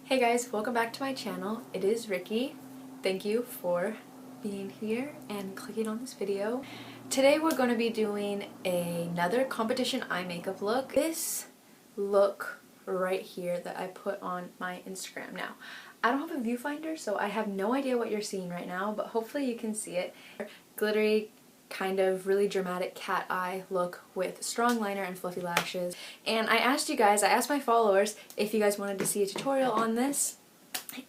Hey guys, welcome back to my channel. It is Rickie. Thank you for being here and clicking on this video. Today we're going to be doing another competition eye makeup look. This look right here that I put on my Instagram. Now, I don't have a viewfinder, so I have no idea what you're seeing right now, but hopefully you can see it. Glittery, kind of really dramatic cat eye look with strong liner and fluffy lashes. And I asked my followers if you guys wanted to see a tutorial on this,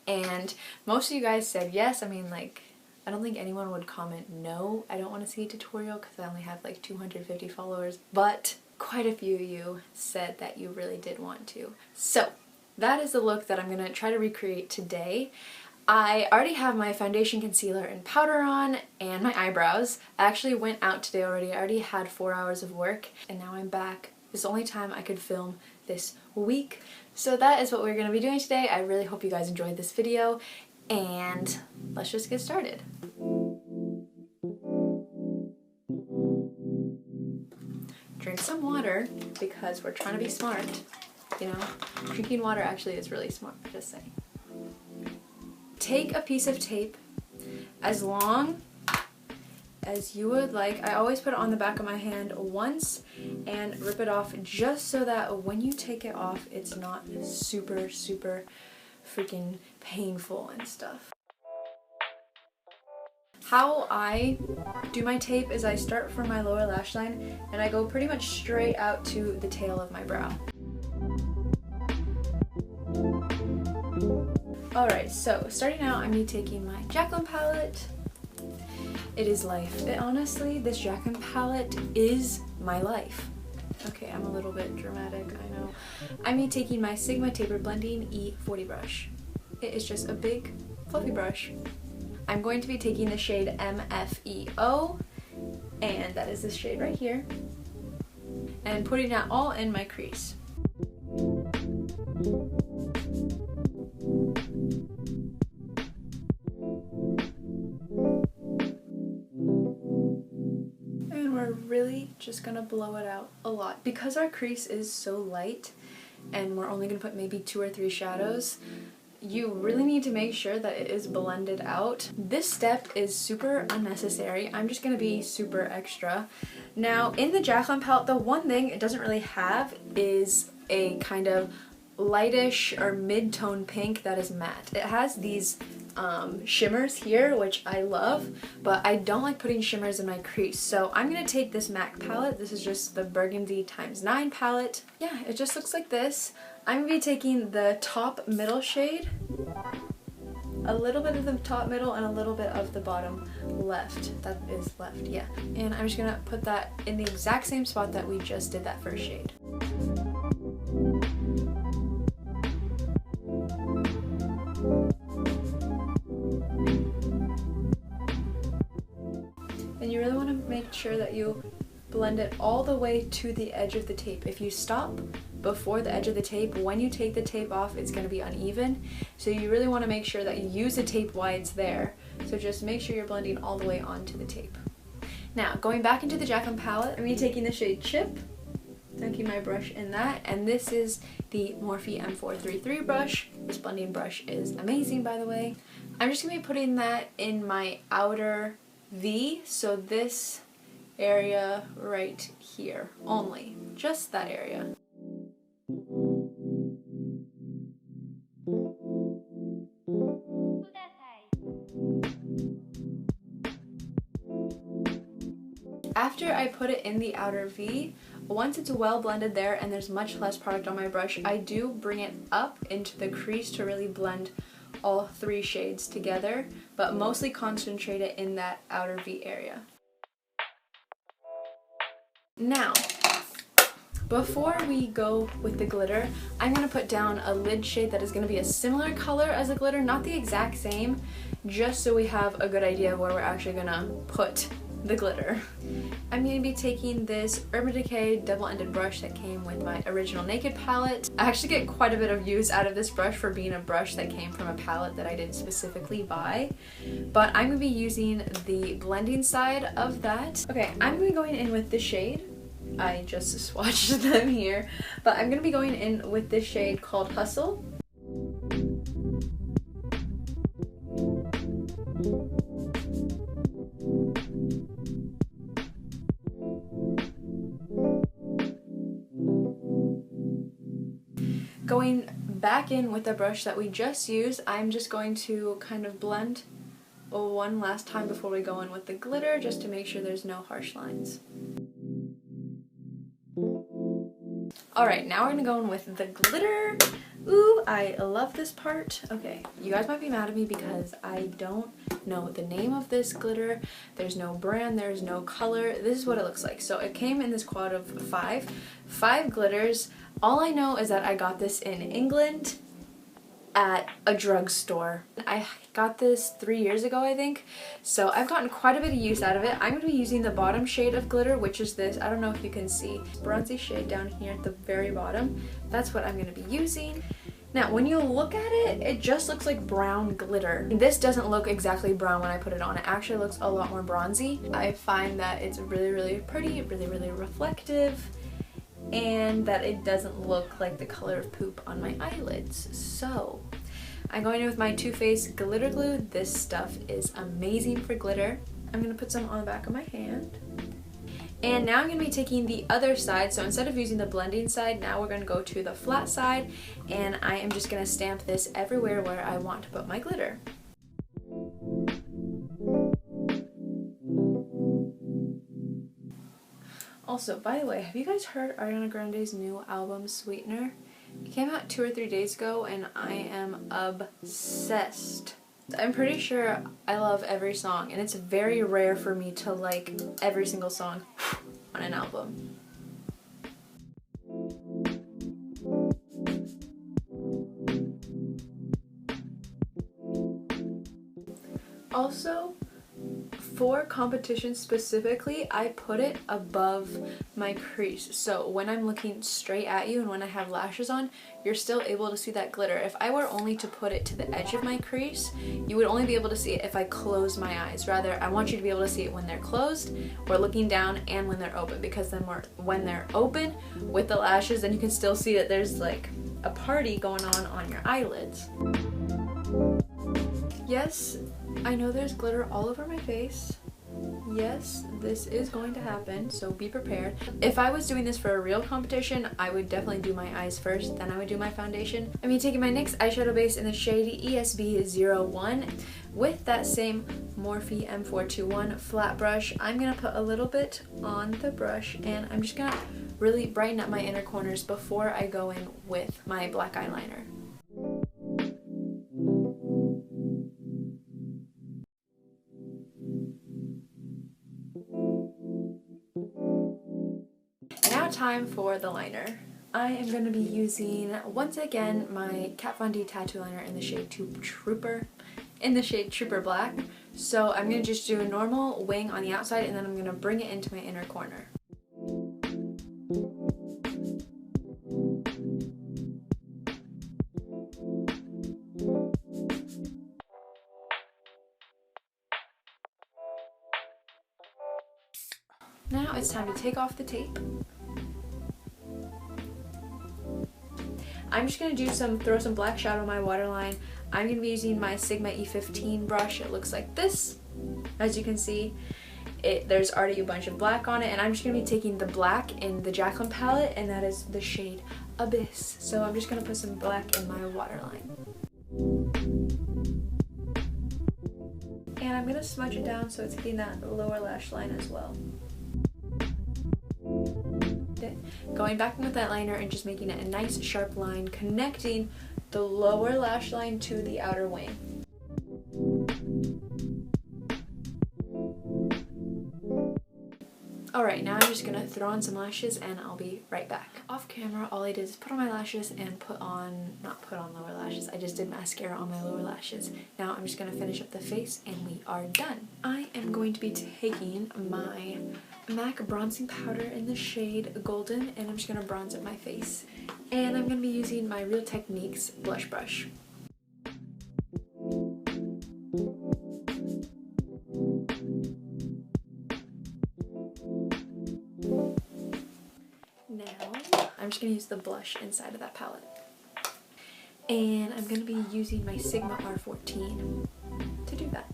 and most of you guys said yes. I mean, like, I don't think anyone would comment no, I don't want to see a tutorial, because I only have like 250 followers, but quite a few of you said that you really did want to. So that is the look that I'm going to try to recreate today. I already have my foundation, concealer, and powder on, and my eyebrows. I actually went out today already. I already had 4 hours of work, and now I'm back. This is the only time I could film this week. So that is what we're going to be doing today. I really hope you guys enjoyed this video, and let's just get started. Drink some water, because we're trying to be smart. You know, drinking water actually is really smart, just saying. Take a piece of tape as long as you would like. I always put it on the back of my hand once and rip it off, just so that when you take it off, it's not super freaking painful and stuff. How I do my tape is I start from my lower lash line and I go pretty much straight out to the tail of my brow. Alright, so starting out, I'm going to be taking my Jaclyn palette. It is life. Honestly, this Jaclyn palette is my life. Okay, I'm a little bit dramatic, I know. I'm going to be taking my Sigma Tapered Blending E40 brush. It is just a big, fluffy brush. I'm going to be taking the shade MFEO, and that is this shade right here, and putting that all in my crease. Really just gonna blow it out a lot. Because our crease is so light and we're only gonna put maybe 2 or 3 shadows, you really need to make sure that it is blended out. This step is super unnecessary. I'm just gonna be super extra. Now, in the Jaclyn palette, the one thing it doesn't really have is a kind of lightish or mid-tone pink that is matte. It has these shimmers here, which I love, but I don't like putting shimmers in my crease. So I'm going to take this MAC palette. This is just the Burgundy ×9 palette. Yeah, it just looks like this. I'm going to be taking the top middle shade, a little bit of the top middle, and a little bit of the bottom left. That is left, yeah. And I'm just going to put that in the exact same spot that we just did that first shade. And you really want to make sure that you blend it all the way to the edge of the tape. If you stop before the edge of the tape, when you take the tape off, it's going to be uneven. So you really want to make sure that you use the tape while it's there. So just make sure you're blending all the way onto the tape. Now, going back into the Jaclyn palette, I'm going to be taking the shade Chip, dunking my brush in that, and this is the Morphe M433 brush. This blending brush is amazing, by the way. I'm just going to be putting that in my outer V, so this area right here only, just that area. After I put it in the outer V, once it's well blended there and there's much less product on my brush, I do bring it up into the crease to really blend all 3 shades together, but mostly concentrate it in that outer V area. Now, before we go with the glitter, I'm going to put down a lid shade that is going to be a similar color as the glitter, not the exact same, just so we have a good idea of where we're actually going to put the glitter. I'm going to be taking this Urban Decay double-ended brush that came with my original Naked palette. I actually get quite a bit of use out of this brush for being a brush that came from a palette that I didn't specifically buy, but I'm going to be using the blending side of that. Okay, I'm going to be going in with the shade I just swatched them here, but I'm going to be going in with this shade called Hustle. back in with the brush that we just used, I'm just going to kind of blend one last time before we go in with the glitter, just to make sure there's no harsh lines. Alright, now we're going to go in with the glitter. Ooh, I love this part. Okay, you guys might be mad at me because I don't know the name of this glitter. There's no brand, there's no color. This is what it looks like. So it came in this quad of five glitters. All I know is that I got this in England at a drugstore. I got this 3 years ago, I think, so I've gotten quite a bit of use out of it. I'm going to be using the bottom shade of glitter, which is this. I don't know if you can see. Bronzy shade down here at the very bottom. That's what I'm going to be using. Now, when you look at it, it just looks like brown glitter. This doesn't look exactly brown when I put it on. It actually looks a lot more bronzy. I find that it's really, really pretty, really, really reflective, and that it doesn't look like the color of poop on my eyelids. So I'm going in with my Too Faced glitter glue. This stuff is amazing for glitter. I'm going to put some on the back of my hand. And now I'm going to be taking the other side. So instead of using the blending side, now we're going to go to the flat side, and I am just going to stamp this everywhere where I want to put my glitter. Also, by the way, have you guys heard Ariana Grande's new album, Sweetener? It came out 2 or 3 days ago, and I am obsessed. I'm pretty sure I love every song, and it's very rare for me to like every single song on an album. Also, for competition specifically, I put it above my crease. So when I'm looking straight at you and when I have lashes on, you're still able to see that glitter. If I were only to put it to the edge of my crease, you would only be able to see it if I close my eyes. Rather, I want you to be able to see it when they're closed, or looking down, and when they're open, because then when they're open with the lashes, then you can still see that there's like a party going on your eyelids. Yes, I know there's glitter all over my face. Yes, this is going to happen, so be prepared. If I was doing this for a real competition, I would definitely do my eyes first, then I would do my foundation. I'm going to be taking my NYX Eyeshadow Base in the shade ESB01 with that same Morphe M441 flat brush. I'm going to put a little bit on the brush, and I'm just going to really brighten up my inner corners before I go in with my black eyeliner. Now time for the liner. I am going to be using, once again, my Kat Von D tattoo liner in the shade Trooper Black. So I'm going to just do a normal wing on the outside, and then I'm going to bring it into my inner corner. Now it's time to take off the tape. I'm just going to throw some black shadow on my waterline. I'm going to be using my Sigma E15 brush. It looks like this. As you can see, there's already a bunch of black on it, and I'm just going to be taking the black in the Jaclyn palette, and that is the shade Abyss. So I'm just going to put some black in my waterline. And I'm going to smudge it down so it's hitting that lower lash line as well. Going back in with that liner and just making it a nice sharp line connecting the lower lash line to the outer wing. Alright, now I'm just going to throw on some lashes and I'll be right back. Off camera, all I did is put on my lashes and not put on lower lashes, I just did mascara on my lower lashes. Now I'm just going to finish up the face and we are done. I am going to be taking my MAC bronzing powder in the shade Golden, and I'm just going to bronze up my face. And I'm going to be using my Real Techniques blush brush. Now, I'm just going to use the blush inside of that palette. And I'm going to be using my Sigma R14 to do that.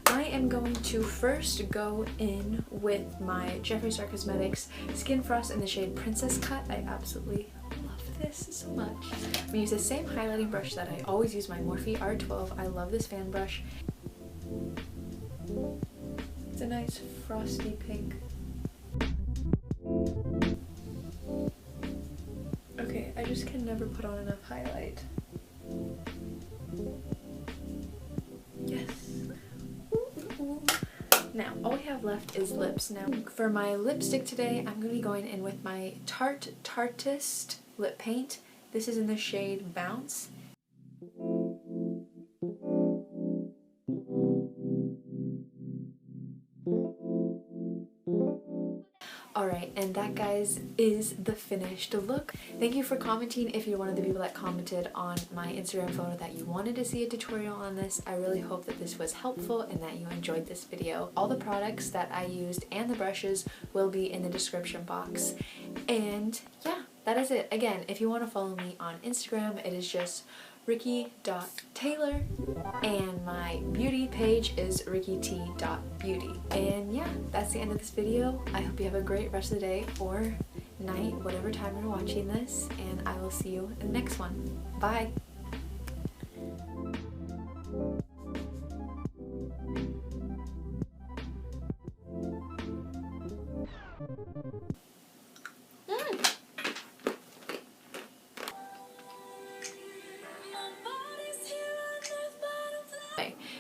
I am going to first go in with my Jeffree Star Cosmetics Skin Frost in the shade Princess Cut. I absolutely love this so much. I'm gonna use the same highlighting brush that I always use, my Morphe R12. I love this fan brush. It's a nice frosty pink. Okay, I just can never put on enough highlight. Yes. Ooh. Now, all we have left is lips. Now, for my lipstick today, I'm going to be going in with my Tarte Tartiest lip paint. This is in the shade Bounce. Alright, and that, guys, is the finished look. Thank you for commenting. If you're one of the people that commented on my Instagram photo that you wanted to see a tutorial on this, I really hope that this was helpful and that you enjoyed this video. All the products that I used and the brushes will be in the description box. And yeah, that is it. Again, if you want to follow me on Instagram, it is just RickieT.Taylor, and my beauty page is RickieT.Beauty. And yeah, that's the end of this video. I hope you have a great rest of the day or night, whatever time you're watching this, and I will see you in the next one. Bye!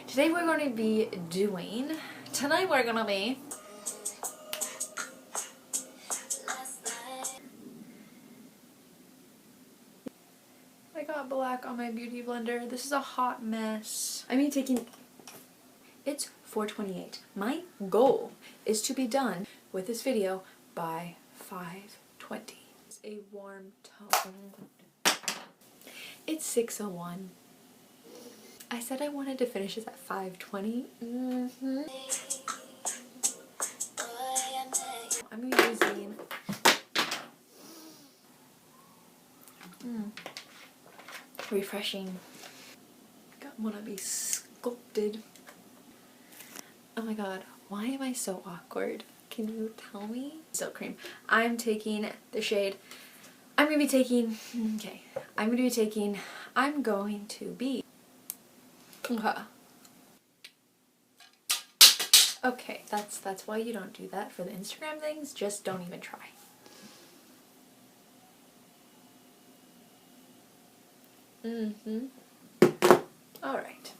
Today we're going to be doing, tonight we're going to be I got black on my beauty blender. This is a hot mess. I mean, it's 4:28. My goal is to be done with this video by 5:20. It's a warm tone. It's 6:01. I said I wanted to finish this at 5:20. I'm using refreshing. Wanna be sculpted. Oh my god, why am I so awkward? Can you tell me? Silk cream. I'm taking the shade. I'm going to be okay, that's why you don't do that for the Instagram things. Just don't even try. Alright.